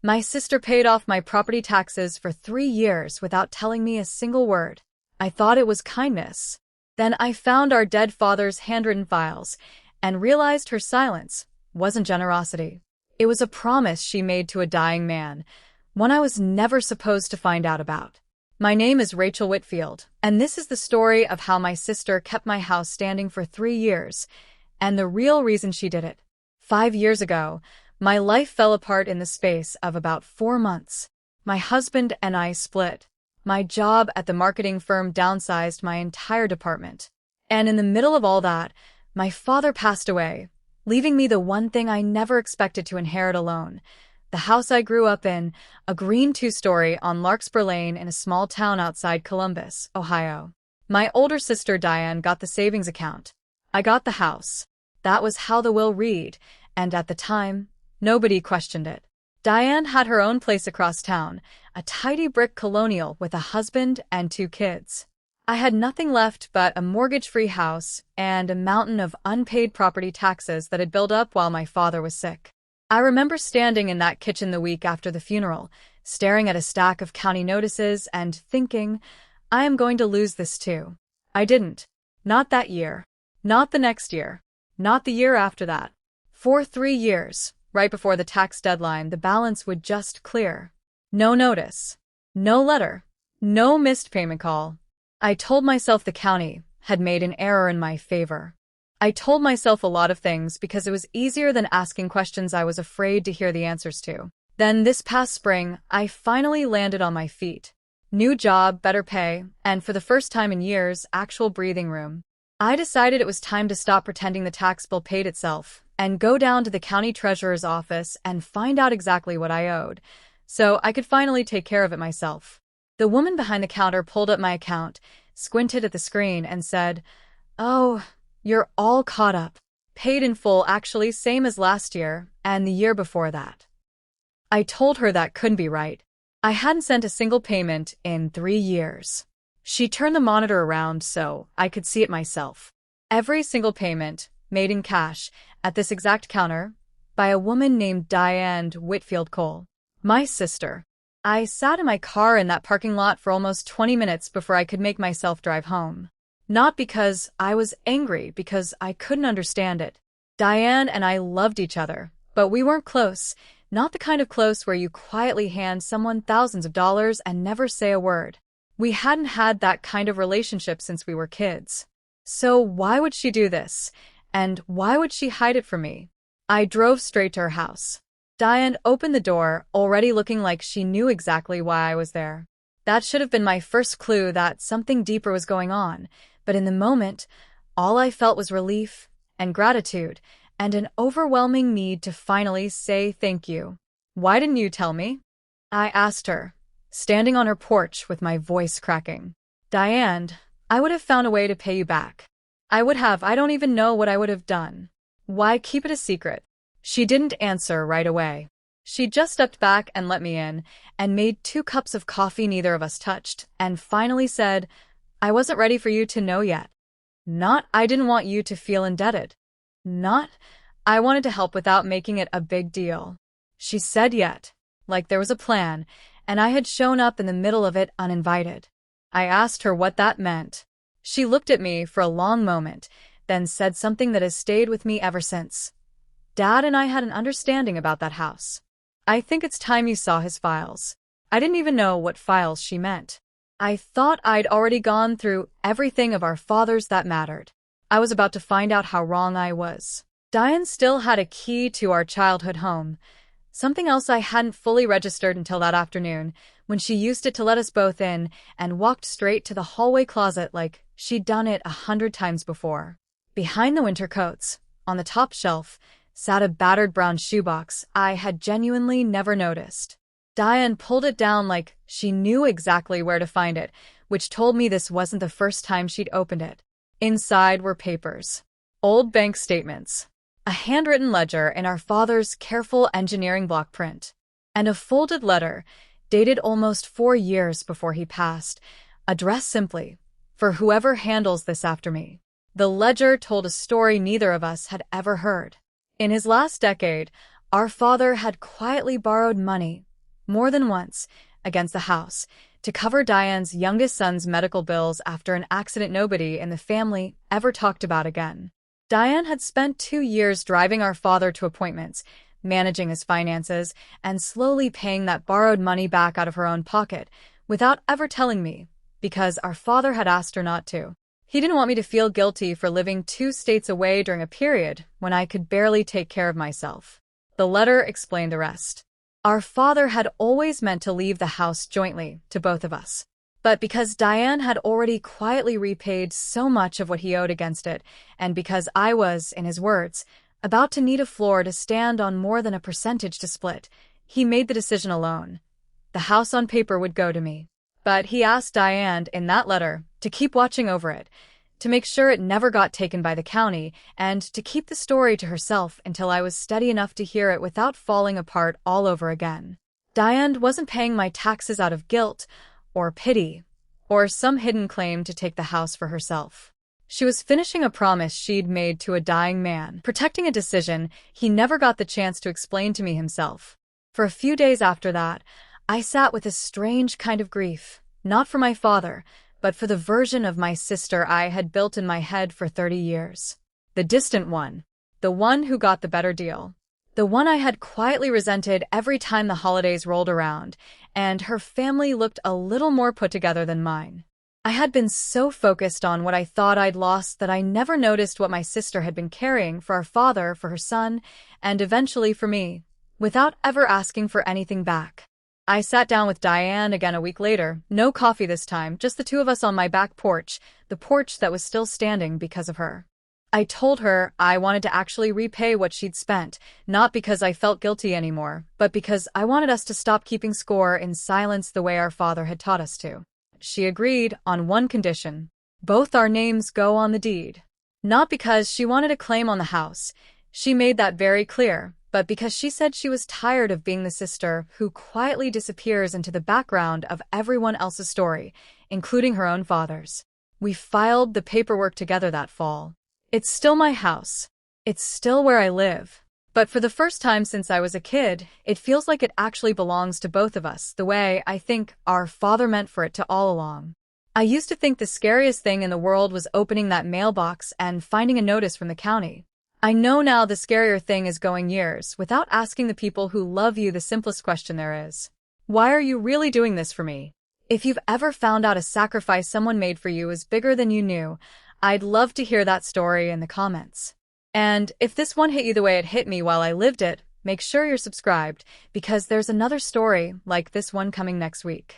My sister paid off my property taxes for 3 years without telling me a single word. I thought it was kindness. Then I found our dead father's handwritten files and realized her silence wasn't generosity. It was a promise she made to a dying man, one I was never supposed to find out about. My name is Rachel Whitfield, and this is the story of how my sister kept my house standing for 3 years, and the real reason she did it. 5 years ago, my life fell apart in the space of about 4 months. My husband and I split. My job at the marketing firm downsized my entire department. And in the middle of all that, my father passed away, leaving me the one thing I never expected to inherit alone: the house I grew up in, a green 2-story on Larkspur Lane in a small town outside Columbus, Ohio. My older sister Diane got the savings account. I got the house. That was how the will read, and at the time, nobody questioned it. Diane had her own place across town, a tidy brick colonial with a husband and 2 kids. I had nothing left but a mortgage-free house and a mountain of unpaid property taxes that had built up while my father was sick. I remember standing in that kitchen the week after the funeral, staring at a stack of county notices and thinking, I am going to lose this too. I didn't. Not that year. Not the next year. Not the year after that. For 3 years, right before the tax deadline, the balance would just clear. No notice. No letter. No missed payment call. I told myself the county had made an error in my favor. I told myself a lot of things because it was easier than asking questions I was afraid to hear the answers to. Then this past spring, I finally landed on my feet. New job, better pay, and for the first time in years, actual breathing room. I decided it was time to stop pretending the tax bill paid itself and go down to the county treasurer's office and find out exactly what I owed, so I could finally take care of it myself. The woman behind the counter pulled up my account, squinted at the screen, and said, "Oh, you're all caught up. Paid in full, actually, same as last year and the year before that." I told her that couldn't be right. I hadn't sent a single payment in 3 years. She turned the monitor around so I could see it myself. Every single payment, made in cash, at this exact counter, by a woman named Diane Whitfield Cole, my sister. I sat in my car in that parking lot for almost 20 minutes before I could make myself drive home. Not because I was angry, because I couldn't understand it. Diane and I loved each other, but we weren't close, not the kind of close where you quietly hand someone thousands of dollars and never say a word. We hadn't had that kind of relationship since we were kids. So why would she do this? And why would she hide it from me? I drove straight to her house. Diane opened the door, already looking like she knew exactly why I was there. That should have been my first clue that something deeper was going on, but in the moment, all I felt was relief and gratitude and an overwhelming need to finally say thank you. "Why didn't you tell me?" I asked her, standing on her porch with my voice cracking. "Diane, I would have found a way to pay you back. I would have. I don't even know what I would have done. Why keep it a secret?" She didn't answer right away. She just stepped back and let me in, and made 2 cups of coffee neither of us touched, and finally said, "I wasn't ready for you to know yet. Not, I didn't want you to feel indebted. Not, I wanted to help without making it a big deal." She said yet, like there was a plan, and I had shown up in the middle of it uninvited. I asked her what that meant. She looked at me for a long moment, then said something that has stayed with me ever since. "Dad and I had an understanding about that house. I think it's time you saw his files." I didn't even know what files she meant. I thought I'd already gone through everything of our fathers that mattered. I was about to find out how wrong I was. Diane still had a key to our childhood home, something else I hadn't fully registered until that afternoon, when she used it to let us both in and walked straight to the hallway closet like she'd done it 100 times before. Behind the winter coats, on the top shelf, sat a battered brown shoebox I had genuinely never noticed. Diane pulled it down like she knew exactly where to find it, which told me this wasn't the first time she'd opened it. Inside were papers, old bank statements, a handwritten ledger in our father's careful engineering block print, and a folded letter dated almost 4 years before he passed, addressed simply, "For whoever handles this after me." The ledger told a story neither of us had ever heard. In his last decade, our father had quietly borrowed money more than once, against the house, to cover Diane's youngest son's medical bills after an accident nobody in the family ever talked about again. Diane had spent 2 years driving our father to appointments, managing his finances, and slowly paying that borrowed money back out of her own pocket, without ever telling me, because our father had asked her not to. He didn't want me to feel guilty for living 2 states away during a period when I could barely take care of myself. The letter explained the rest. Our father had always meant to leave the house jointly to both of us. But because Diane had already quietly repaid so much of what he owed against it, and because I was, in his words, about to need a floor to stand on more than a percentage to split, he made the decision alone. The house on paper would go to me. But he asked Diane in that letter to keep watching over it, to make sure it never got taken by the county, and to keep the story to herself until I was steady enough to hear it without falling apart all over again. Diane wasn't paying my taxes out of guilt, or pity, or some hidden claim to take the house for herself. She was finishing a promise she'd made to a dying man, protecting a decision he never got the chance to explain to me himself. For a few days after that, I sat with a strange kind of grief, not for my father, but for the version of my sister I had built in my head for 30 years. The distant one. The one who got the better deal. The one I had quietly resented every time the holidays rolled around, and her family looked a little more put together than mine. I had been so focused on what I thought I'd lost that I never noticed what my sister had been carrying for our father, for her son, and eventually for me, without ever asking for anything back. I sat down with Diane again a week later, no coffee this time, just the two of us on my back porch, the porch that was still standing because of her. I told her I wanted to actually repay what she'd spent, not because I felt guilty anymore, but because I wanted us to stop keeping score in silence the way our father had taught us to. She agreed on one condition. Both our names go on the deed. Not because she wanted a claim on the house. She made that very clear. But because she said she was tired of being the sister who quietly disappears into the background of everyone else's story, including her own father's. We filed the paperwork together that fall. It's still my house. It's still where I live. But for the first time since I was a kid, it feels like it actually belongs to both of us, the way I think our father meant for it to all along. I used to think the scariest thing in the world was opening that mailbox and finding a notice from the county. I know now the scarier thing is going years without asking the people who love you the simplest question there is. Why are you really doing this for me? If you've ever found out a sacrifice someone made for you is bigger than you knew, I'd love to hear that story in the comments. And if this one hit you the way it hit me while I lived it, make sure you're subscribed, because there's another story like this one coming next week.